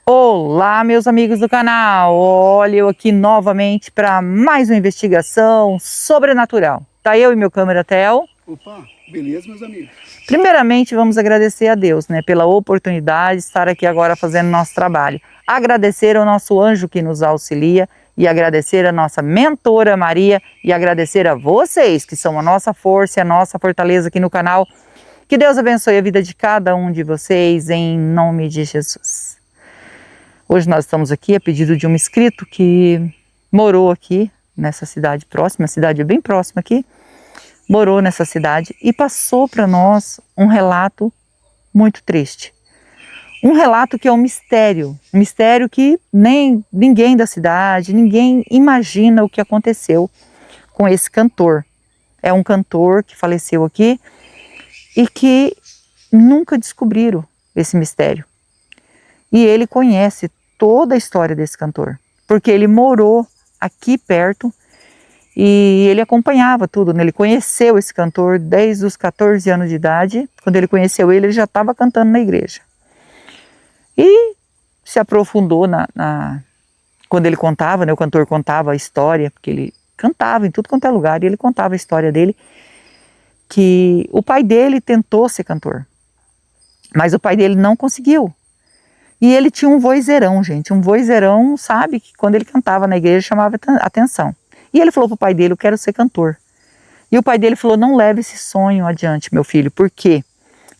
Olá, meus amigos do canal. Olha, eu aqui novamente para mais uma investigação sobrenatural. Tá eu e meu câmera Theo. Opa, beleza, meus amigos? Primeiramente, vamos agradecer a Deus, né, pela oportunidade de estar aqui agora fazendo nosso trabalho. Agradecer ao nosso anjo que nos auxilia e agradecer a nossa mentora Maria e agradecer a vocês que são a nossa força e a nossa fortaleza aqui no canal. Que Deus abençoe a vida de cada um de vocês em nome de Jesus. Hoje nós estamos aqui a pedido de um inscrito que morou aqui nessa cidade próxima, a cidade bem próxima aqui, morou nessa cidade e passou para nós um relato muito triste. Um relato que é um mistério que nem ninguém da cidade, ninguém imagina o que aconteceu com esse cantor. É um cantor que faleceu aqui e que nunca descobriram esse mistério. E ele conhece toda a história desse cantor, porque ele morou aqui perto e ele acompanhava tudo, né? Ele conheceu esse cantor desde os 14 anos de idade. Quando ele conheceu ele já estava cantando na igreja. E se aprofundou quando ele contava, né? O cantor contava a história, porque ele cantava em tudo quanto é lugar, e ele contava a história dele, que o pai dele tentou ser cantor, mas o pai dele não conseguiu. E ele tinha um vozeirão, gente, um vozeirão, sabe, que quando ele cantava na igreja chamava atenção. E ele falou pro pai dele, eu quero ser cantor. E o pai dele falou, não leve esse sonho adiante, meu filho, porque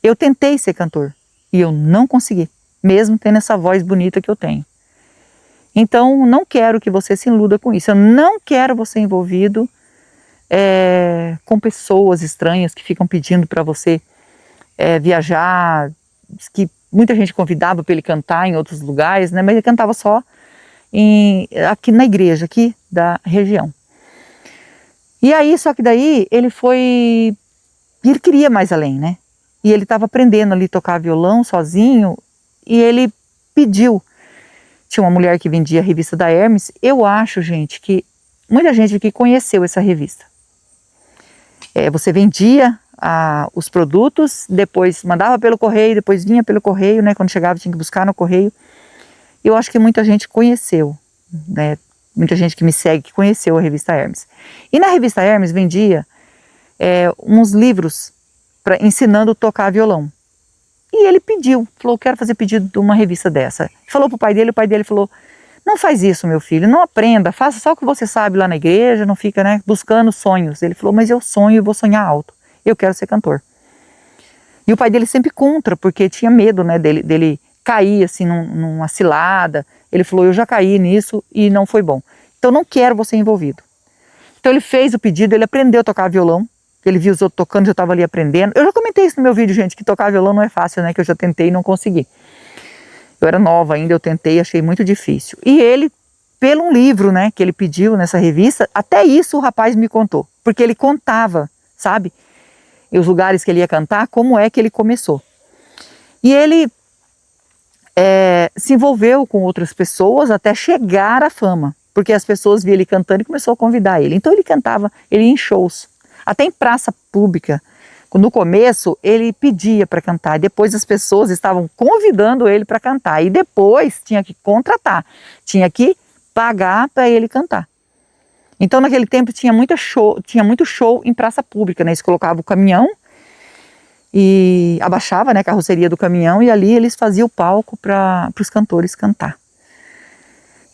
eu tentei ser cantor e eu não consegui, mesmo tendo essa voz bonita que eu tenho. Então, não quero que você se iluda com isso, eu não quero você envolvido com pessoas estranhas que ficam pedindo para você viajar, que muita gente convidava para ele cantar em outros lugares, né? Mas ele cantava só aqui na igreja, aqui da região. E aí, só que daí ele queria mais além, né? E ele estava aprendendo ali a tocar violão sozinho e ele pediu. Tinha uma mulher que vendia a revista da Hermes. Eu acho, gente, que muita gente aqui conheceu essa revista. Você vendia os produtos, depois mandava pelo correio, depois vinha pelo correio, né? Quando chegava tinha que buscar no correio. Eu acho que muita gente conheceu, né? Muita gente que me segue que conheceu a revista Hermes. E na revista Hermes vendia uns livros ensinando a tocar violão. E ele falou, quero fazer pedido de uma revista dessa. Falou pro pai dele, o pai dele falou, não faz isso, meu filho, não aprenda, faça só o que você sabe lá na igreja, não fica, né, buscando sonhos. Ele falou, mas eu sonho e vou sonhar alto. Eu quero ser cantor. E o pai dele sempre contra, porque tinha medo, né, dele cair assim numa cilada. Ele falou, eu já caí nisso e não foi bom. Então não quero você envolvido. Então ele fez o pedido, ele aprendeu a tocar violão. Ele viu os outros tocando, já estava ali aprendendo. Eu já comentei isso no meu vídeo, gente, que tocar violão não é fácil, né, que eu já tentei e não consegui. Eu era nova ainda, eu tentei, achei muito difícil. E ele, pelo um livro, né, que ele pediu nessa revista, até isso o rapaz me contou. Porque ele contava, sabe? E os lugares que ele ia cantar, como é que ele começou. E ele se envolveu com outras pessoas até chegar à fama, porque as pessoas viam ele cantando e começou a convidar ele. Então ele cantava, ele ia em shows, até em praça pública. No começo ele pedia para cantar, e depois as pessoas estavam convidando ele para cantar, e depois tinha que contratar, tinha que pagar para ele cantar. Então naquele tempo tinha muito show em praça pública, né? Eles colocavam o caminhão e abaixava, né, a carroceria do caminhão, e ali eles faziam o palco para os cantores cantar.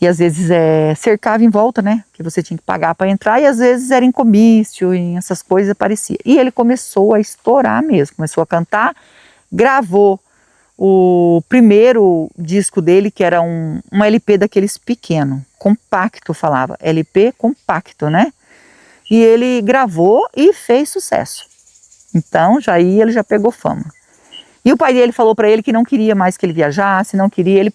E às vezes cercava em volta, né, que você tinha que pagar para entrar, e às vezes era em comício, em essas coisas aparecia. E ele começou a estourar mesmo, começou a cantar, gravou o primeiro disco dele, que era um LP daqueles pequeno, compacto falava, LP compacto, né? E ele gravou e fez sucesso. Então, ele já pegou fama. E o pai dele falou para ele que não queria mais que ele viajasse, não queria. Ele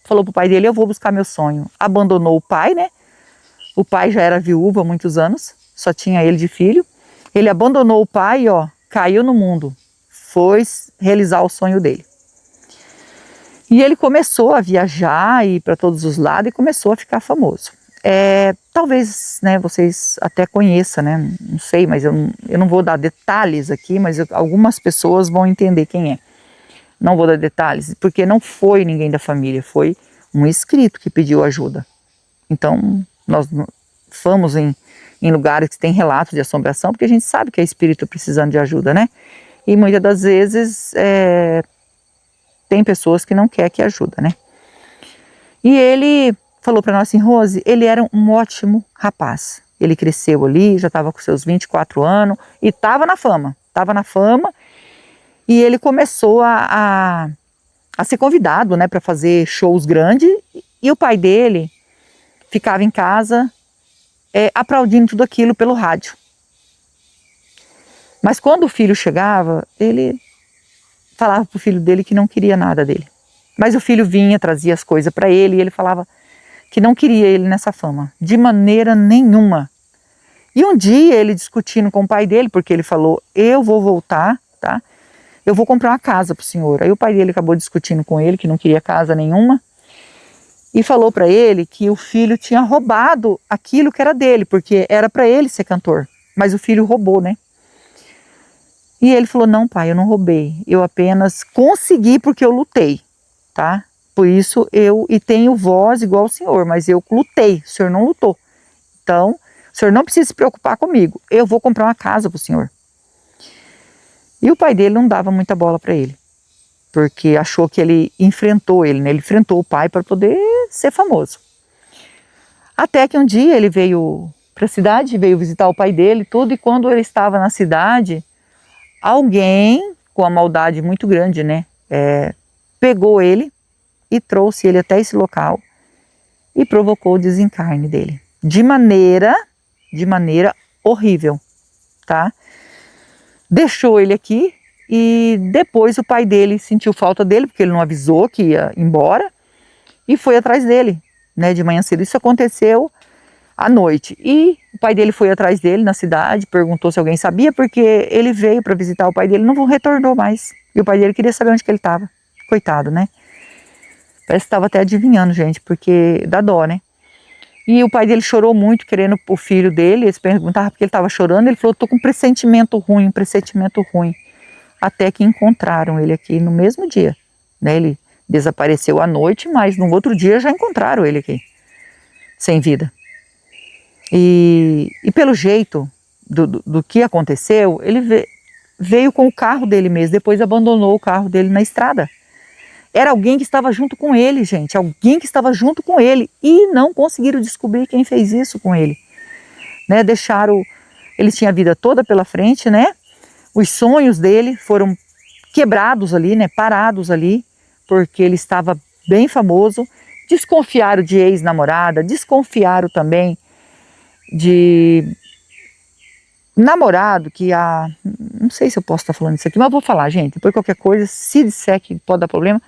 falou pro pai dele, eu vou buscar meu sonho. Abandonou o pai, né? O pai já era viúvo há muitos anos, só tinha ele de filho. Ele abandonou o pai, caiu no mundo. Foi realizar o sonho dele. E ele começou a viajar e ir para todos os lados e começou a ficar famoso. Talvez, né, vocês até conheçam, né, não sei, mas eu não vou dar detalhes aqui, mas algumas pessoas vão entender quem é. Não vou dar detalhes, porque não foi ninguém da família, foi um espírito que pediu ajuda. Então, nós fomos em lugares que tem relatos de assombração, porque a gente sabe que é espírito precisando de ajuda, né? E muitas das vezes tem pessoas que não querem que ajuda, né? E ele falou para nós assim, Rose, ele era um ótimo rapaz. Ele cresceu ali, já estava com seus 24 anos e estava na fama. E ele começou a ser convidado, né, para fazer shows grandes. E o pai dele ficava em casa aplaudindo tudo aquilo pelo rádio. Mas quando o filho chegava, ele falava para o filho dele que não queria nada dele. Mas o filho vinha, trazia as coisas para ele e ele falava que não queria ele nessa fama, de maneira nenhuma. E um dia ele discutindo com o pai dele, porque ele falou, eu vou voltar, tá? Eu vou comprar uma casa para o senhor. Aí o pai dele acabou discutindo com ele, que não queria casa nenhuma, e falou para ele que o filho tinha roubado aquilo que era dele, porque era para ele ser cantor, mas o filho roubou, né? E ele falou, não pai, eu não roubei, eu apenas consegui porque eu lutei, tá? Por isso e tenho voz igual ao senhor, mas eu lutei, o senhor não lutou. Então, o senhor não precisa se preocupar comigo, eu vou comprar uma casa para o senhor. E o pai dele não dava muita bola para ele, porque achou que ele enfrentou ele, né? Ele enfrentou o pai para poder ser famoso. Até que um dia ele veio para a cidade, veio visitar o pai dele, tudo, e quando ele estava na cidade, alguém com a maldade muito grande, né? Pegou ele e trouxe ele até esse local e provocou o desencarne dele. De maneira horrível, tá? Deixou ele aqui e depois o pai dele sentiu falta dele, porque ele não avisou que ia embora, e foi atrás dele, né, de manhã cedo. Isso aconteceu à noite. E o pai dele foi atrás dele na cidade, perguntou se alguém sabia, porque ele veio para visitar o pai dele, não retornou mais. E o pai dele queria saber onde que ele estava. Coitado, né? Parece que estava até adivinhando, gente, porque dá dó, né? E o pai dele chorou muito, querendo o filho dele. Eles perguntavam porque ele estava chorando. Ele falou, estou com um pressentimento ruim. Até que encontraram ele aqui no mesmo dia, né? Ele desapareceu à noite, mas no outro dia já encontraram ele aqui, sem vida. E pelo jeito do que aconteceu, ele veio com o carro dele mesmo, depois abandonou o carro dele na estrada. Era alguém que estava junto com ele, gente, alguém que estava junto com ele, e não conseguiram descobrir quem fez isso com ele, né? Ele tinha a vida toda pela frente, né? Os sonhos dele foram quebrados ali, né? Parados ali, porque ele estava bem famoso. Desconfiaram de ex-namorada, desconfiaram também de namorado não sei se eu posso estar falando isso aqui, mas vou falar, gente, depois qualquer coisa, se disser que pode dar problema,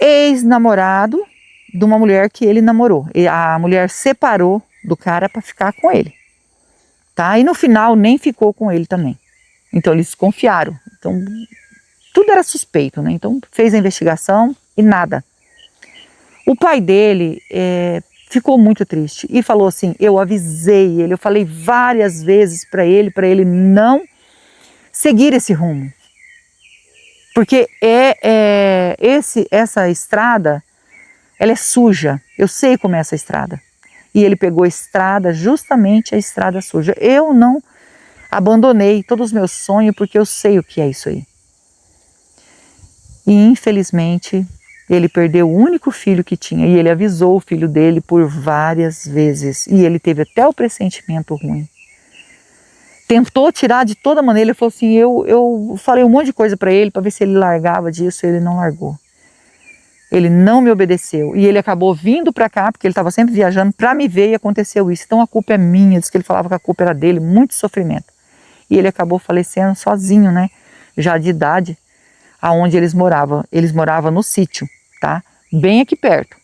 ex-namorado de uma mulher que ele namorou, e a mulher separou do cara para ficar com ele, tá? E no final nem ficou com ele também, então eles desconfiaram, então tudo era suspeito, né? Então fez a investigação e nada. O pai dele ficou muito triste e falou assim, eu avisei ele, eu falei várias vezes para ele não seguir esse rumo, porque essa estrada, ela é suja, eu sei como é essa estrada, e ele pegou a estrada, justamente a estrada suja. Eu não abandonei todos os meus sonhos, porque eu sei o que é isso aí. E infelizmente ele perdeu o único filho que tinha, e ele avisou o filho dele por várias vezes, e ele teve até o pressentimento ruim. Tentou tirar de toda maneira, ele falou assim, eu falei um monte de coisa para ele, para ver se ele largava disso, ele não largou. Ele não me obedeceu, e ele acabou vindo para cá, porque ele estava sempre viajando, para me ver, e aconteceu isso. Então a culpa é minha, diz que ele falava que a culpa era dele, muito sofrimento. E ele acabou falecendo sozinho, né, já de idade, aonde eles moravam. Eles moravam no sítio, tá? Bem aqui perto,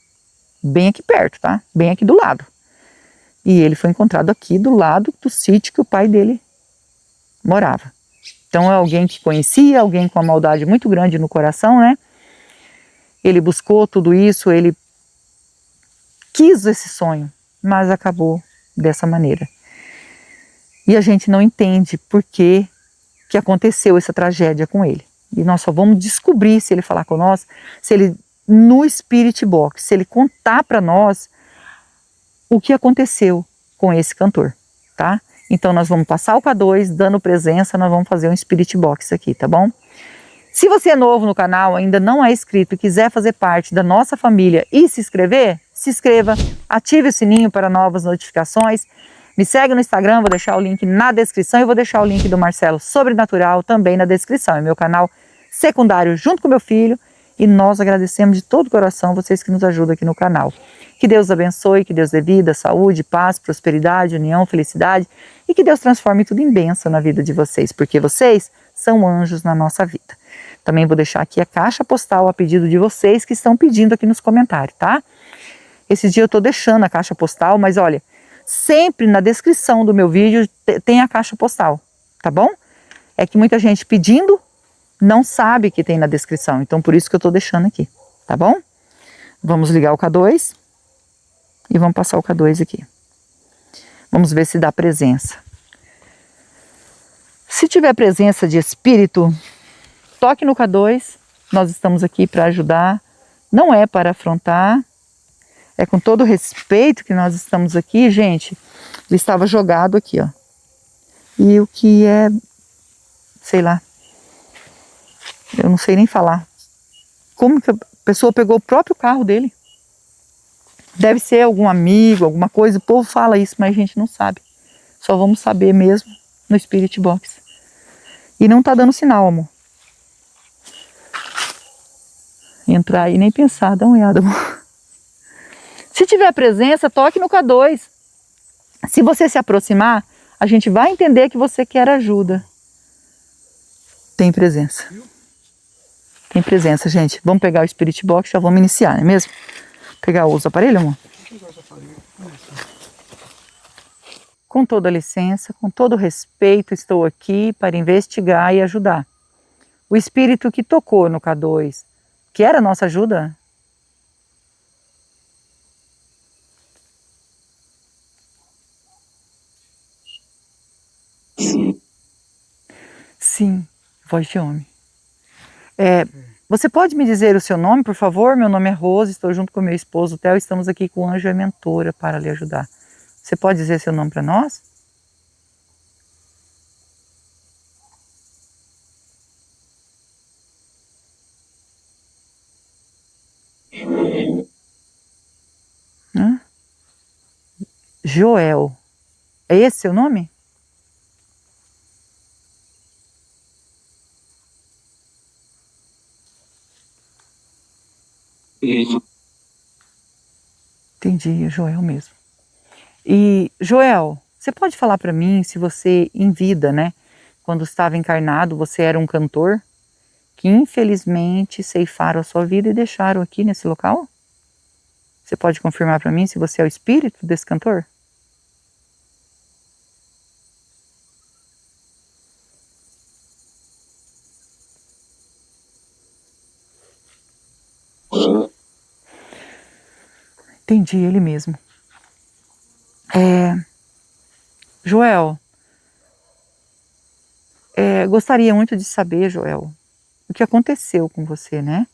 tá? Bem aqui do lado. E ele foi encontrado aqui do lado do sítio que o pai dele morava. Então é alguém que conhecia, alguém com uma maldade muito grande no coração, né? Ele buscou tudo isso, ele quis esse sonho, mas acabou dessa maneira. E a gente não entende por que aconteceu essa tragédia com ele. E nós só vamos descobrir, se ele falar com nós, se ele no Spirit Box, se ele contar para nós o que aconteceu com esse cantor, tá? Então nós vamos passar o K2, dando presença, nós vamos fazer um Spirit Box aqui, tá bom? Se você é novo no canal, ainda não é inscrito e quiser fazer parte da nossa família e se inscrever, se inscreva, ative o sininho para novas notificações, me segue no Instagram, vou deixar o link na descrição e vou deixar o link do Marcelo Sobrenatural também na descrição, é meu canal secundário junto com meu filho e nós agradecemos de todo o coração vocês que nos ajudam aqui no canal. Que Deus abençoe, que Deus dê vida, saúde, paz, prosperidade, união, felicidade e que Deus transforme tudo em bênção na vida de vocês, porque vocês são anjos na nossa vida. Também vou deixar aqui a caixa postal a pedido de vocês que estão pedindo aqui nos comentários, tá? Esse dia eu tô deixando a caixa postal, mas olha, sempre na descrição do meu vídeo tem a caixa postal, tá bom? É que muita gente pedindo não sabe que tem na descrição, então por isso que eu tô deixando aqui, tá bom? Vamos ligar o K2 e vamos passar o K2 aqui. Vamos ver se dá presença. Se tiver presença de espírito, toque no K2, nós estamos aqui para ajudar, não é para afrontar, é com todo respeito que nós estamos aqui, gente. Ele estava jogado aqui, ó. E o que é, sei lá, eu não sei nem falar. Como que a pessoa pegou o próprio carro dele? Deve ser algum amigo, alguma coisa, o povo fala isso, mas a gente não sabe. Só vamos saber mesmo no Spirit Box. E não tá dando sinal, amor. Entrar aí nem pensar, dá uma olhada, amor. Se tiver presença, toque no K2. Se você se aproximar, a gente vai entender que você quer ajuda. Tem presença. Tem presença, gente. Vamos pegar o Spirit Box, já vamos iniciar, não é mesmo? Pegar os aparelhos, amor? Com toda licença, com todo respeito, estou aqui para investigar e ajudar. O espírito que tocou no K2, quer a nossa ajuda? Sim, voz de homem. Você pode me dizer o seu nome, por favor? Meu nome é Rose, estou junto com meu esposo Theo, estamos aqui com o anjo e a mentora para lhe ajudar. Você pode dizer seu nome para nós? Hã? Joel. É esse seu nome? Entendi, é Joel mesmo. E, Joel, você pode falar para mim se você, em vida, né, quando estava encarnado, você era um cantor que infelizmente ceifaram a sua vida e deixaram aqui nesse local? Você pode confirmar para mim se você é o espírito desse cantor? Entendi, ele mesmo. Joel, gostaria muito de saber, Joel, o que aconteceu com você, né?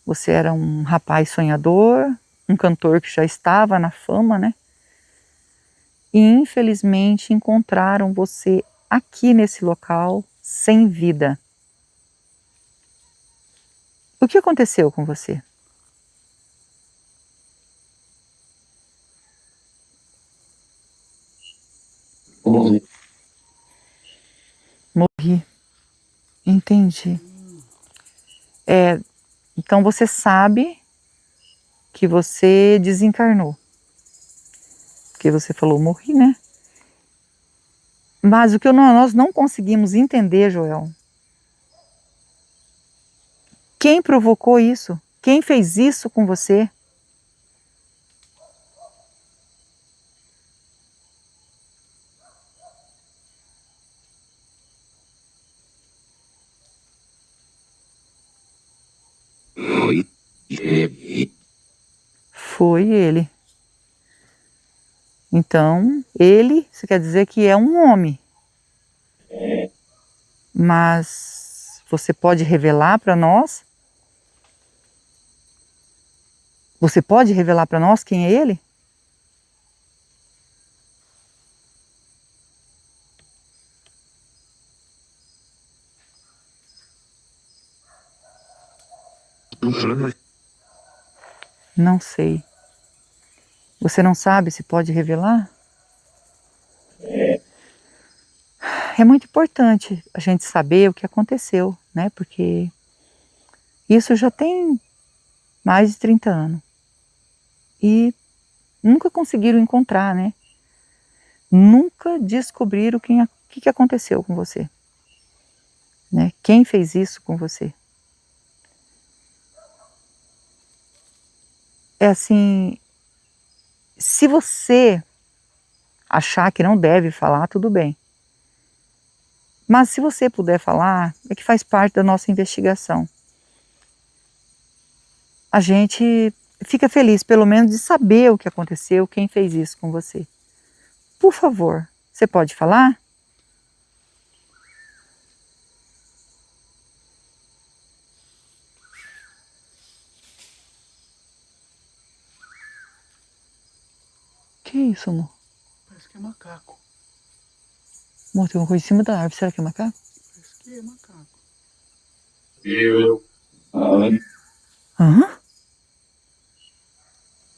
Você era um rapaz sonhador, um cantor que já estava na fama, né? E infelizmente encontraram você aqui nesse local sem vida. O que aconteceu com você? Morri. Entendi. Então você sabe que você desencarnou. Porque você falou morri, né? Mas o que nós não conseguimos entender, Joel, quem provocou isso? Quem fez isso com você? Foi ele. Então, ele, você quer dizer que é um homem. Mas você pode revelar para nós Você pode revelar para nós quem é ele? Não sei. Você não sabe se pode revelar? É muito importante a gente saber o que aconteceu, né? Porque isso já tem mais de 30 anos. E nunca conseguiram encontrar, né? Nunca descobriram o que aconteceu com você. Né? Quem fez isso com você? É assim, se você achar que não deve falar, tudo bem. Mas se você puder falar, é que faz parte da nossa investigação. A gente fica feliz, pelo menos, de saber o que aconteceu, quem fez isso com você. Por favor, você pode falar? Que isso, amor? Parece que é macaco. Amor, tem uma coisa em cima da árvore. Será que é macaco? Parece que é macaco. Hã?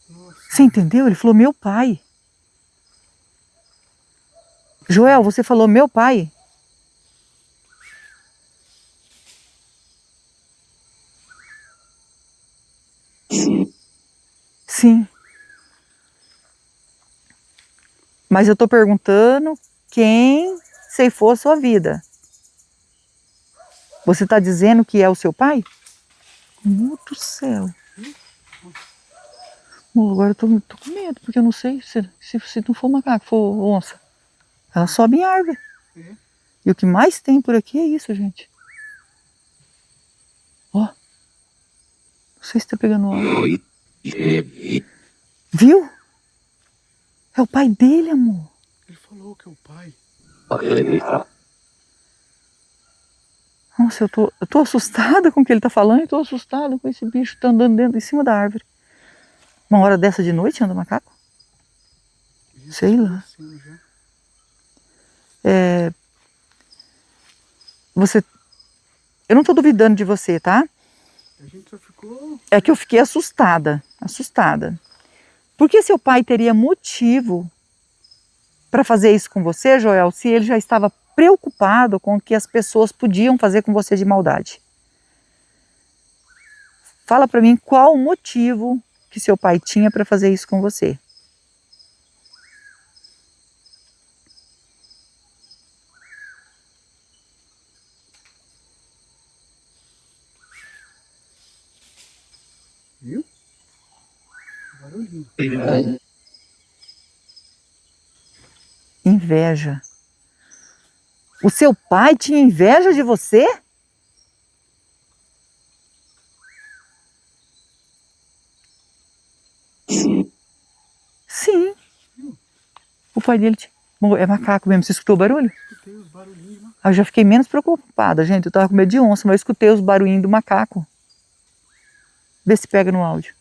Nossa. Você entendeu? Ele falou meu pai. Joel, você falou meu pai. Sim. Mas eu estou perguntando quem ceifou a sua vida. Você está dizendo que é o seu pai? Meu do céu. Bom, agora eu tô com medo, porque eu não sei se não for macaco, for onça. Ela sobe em árvore. É? E o que mais tem por aqui é isso, gente. Ó. Não sei se tá pegando água. Viu? É o pai dele, amor. Ele falou que é o pai. Nossa, eu tô assustada com o que ele tá falando e tô assustada com esse bicho que tá andando dentro, em cima da árvore. Uma hora dessa de noite anda macaco? Ele Sei tá lá. aparecendo já. Você... Eu não tô duvidando de você, tá? A gente só ficou. É que eu fiquei assustada. Assustada. Por que seu pai teria motivo para fazer isso com você, Joel, se ele já estava preocupado com o que as pessoas podiam fazer com você de maldade? Fala para mim qual o motivo que seu pai tinha para fazer isso com você. Viu? Barulhinho. Inveja. O seu pai tinha inveja de você? Sim. O pai dele tinha... Bom, é macaco mesmo, você escutou o barulho? Escutei os barulhinhos, mano. Eu já fiquei menos preocupada, gente. Eu tava com medo de onça, mas eu escutei os barulhinhos do macaco. Vê se pega no áudio.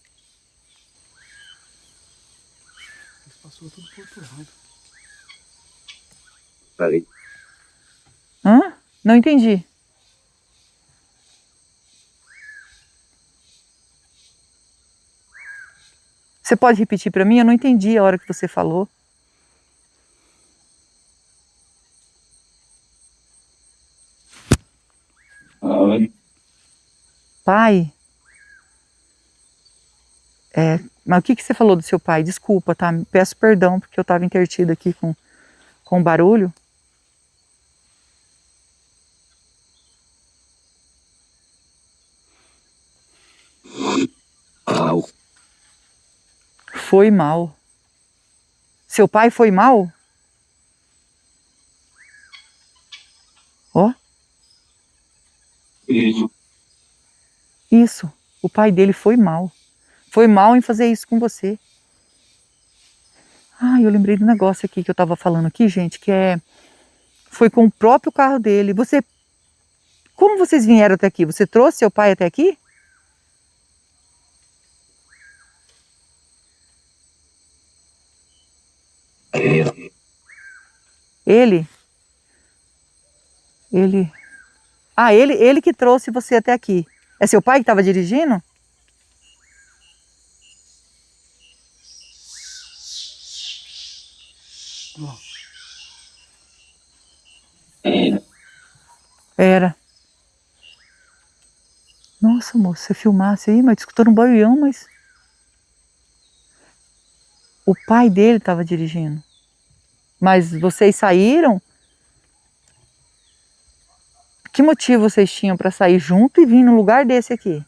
Eles passou tudo pro outro lado. Peraí. Hã? Não entendi. Você pode repetir para mim? Eu não entendi a hora que você falou. Pai? Mas o que você falou do seu pai? Desculpa, tá? Peço perdão porque eu estava intertida aqui com barulho. Foi mal. Seu pai foi mal? Ó. Isso. O pai dele foi mal. Foi mal em fazer isso com você. Ah, eu lembrei do negócio aqui que eu estava falando aqui, gente, que foi com o próprio carro dele. Como vocês vieram até aqui? Você trouxe seu pai até aqui? Ele? Ele... Ah, ele que trouxe você até aqui. É seu pai que estava dirigindo? Ó, Era. Nossa, moço, você filmasse aí, mas escutando um barulhão, mas... O pai dele estava dirigindo. Mas vocês saíram? Que motivo vocês tinham para sair junto e vir num lugar desse aqui?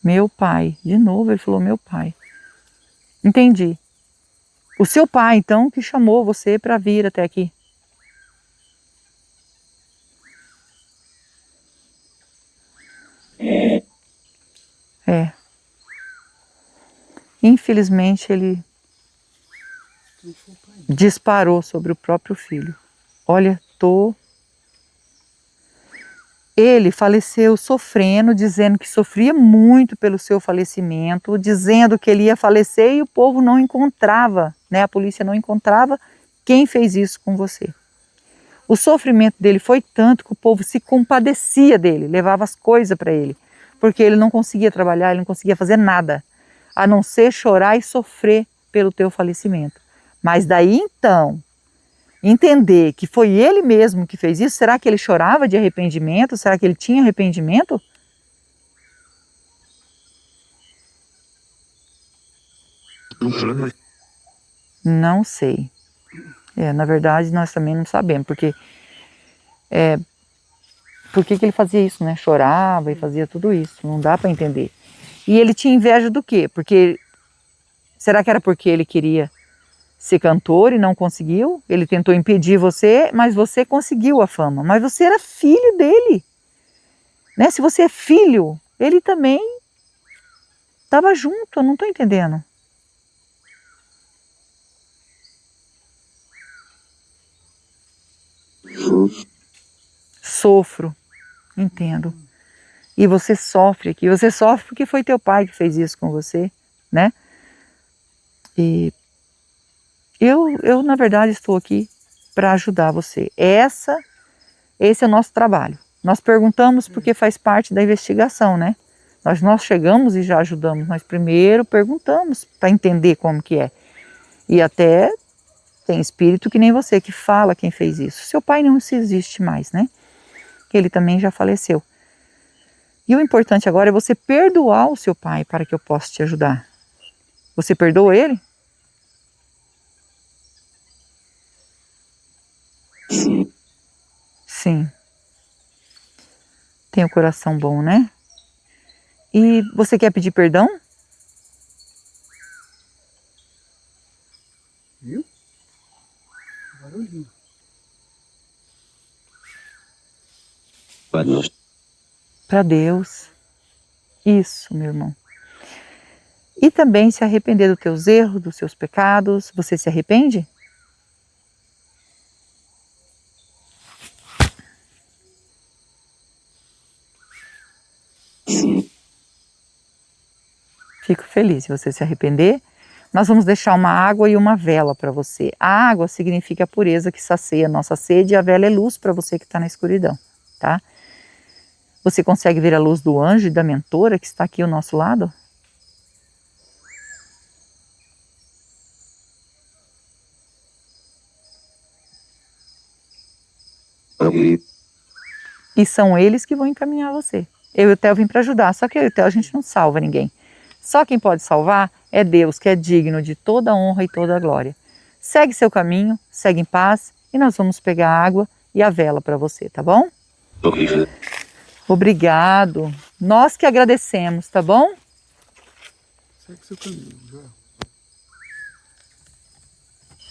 Meu pai. De novo ele falou meu pai. Entendi. O seu pai, então, que chamou você para vir até aqui. É. Infelizmente ele disparou sobre o próprio filho. Olha, Ele faleceu sofrendo, dizendo que sofria muito pelo seu falecimento, dizendo que ele ia falecer e o povo não encontrava, né? A polícia não encontrava quem fez isso com você. O sofrimento dele foi tanto que o povo se compadecia dele, levava as coisas para ele, porque ele não conseguia trabalhar, ele não conseguia fazer nada, a não ser chorar e sofrer pelo teu falecimento. Mas daí então, entender que foi ele mesmo que fez isso, será que ele chorava de arrependimento? Será que ele tinha arrependimento? Não sei. Na verdade, nós também não sabemos, porque por que ele fazia isso, né? Chorava e fazia tudo isso, não dá para entender. E ele tinha inveja do quê? Porque, será que era porque ele queria ser cantor e não conseguiu? Ele tentou impedir você, mas você conseguiu a fama. Mas você era filho dele, né? Se você é filho, ele também estava junto, eu não estou entendendo. Sofro, entendo. E você sofre aqui, você sofre porque foi teu pai que fez isso com você, né? E eu na verdade estou aqui para ajudar você. Esse é o nosso trabalho. Nós perguntamos porque faz parte da investigação, né? Nós chegamos e já ajudamos, mas primeiro perguntamos para entender como que é. E até tem espírito que nem você, que fala quem fez isso. Seu pai não se existe mais, né? Ele também já faleceu. E o importante agora é você perdoar o seu pai para que eu possa te ajudar. Você perdoa ele? Sim. Tem o coração bom, né? E você quer pedir perdão? viu? Barulhinho. Para Deus. Isso, meu irmão. E também se arrepender dos teus erros, dos seus pecados. Você se arrepende? Fico feliz se você se arrepender. Nós vamos deixar uma água e uma vela para você. A água significa a pureza que sacia a nossa sede e a vela é luz para você que está na escuridão, tá? Você consegue ver a luz do anjo e da mentora que está aqui ao nosso lado? E são eles que vão encaminhar você. Eu e o Theo vim para ajudar, só que eu e o Theo a gente não salva ninguém. Só quem pode salvar é Deus, que é digno de toda a honra e toda a glória. Segue seu caminho, segue em paz e nós vamos pegar a água e a vela para você, tá bom? Obrigado. Nós que agradecemos, tá bom? Segue seu caminho, Joel.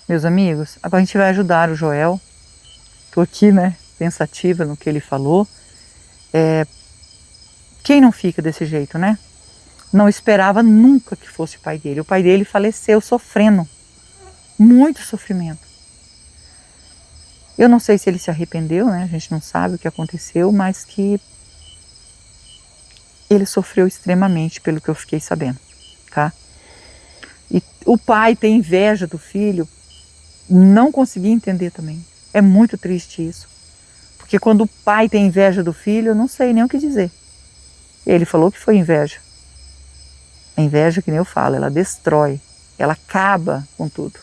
Meus amigos, agora a gente vai ajudar o Joel. Estou aqui, né, pensativa no que ele falou. Quem não fica desse jeito, né? Não esperava nunca que fosse o pai dele. O pai dele faleceu sofrendo. Muito sofrimento. Eu não sei se ele se arrependeu, né? A gente não sabe o que aconteceu, mas que ele sofreu extremamente, pelo que eu fiquei sabendo, tá? E o pai tem inveja do filho, não consegui entender também. É muito triste isso. Porque quando o pai tem inveja do filho, eu não sei nem o que dizer. Ele falou que foi inveja. A inveja, que nem eu falo, ela destrói, ela acaba com tudo.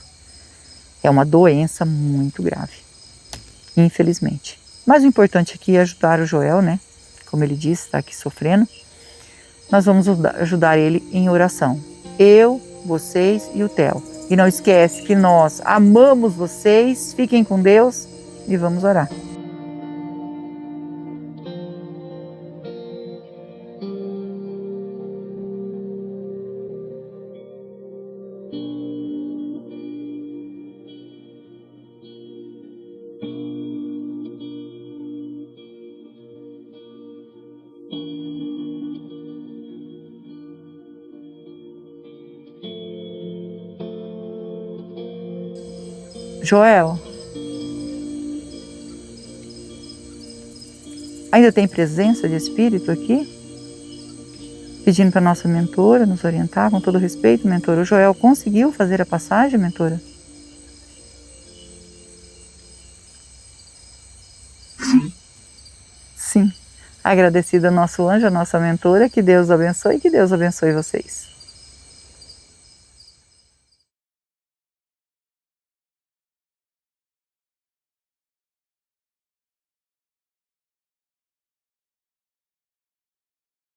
É uma doença muito grave, infelizmente. Mas o importante aqui é ajudar o Joel, né? Como ele disse, está aqui sofrendo. Nós vamos ajudar ele em oração. Eu, vocês e o Theo. E não esquece que nós amamos vocês, fiquem com Deus e vamos orar. Joel, ainda tem presença de espírito aqui? Pedindo para a nossa mentora nos orientar, com todo respeito, mentora. O Joel conseguiu fazer a passagem, mentora? Sim. Agradecida ao nosso anjo, a nossa mentora, que Deus abençoe e que Deus abençoe vocês.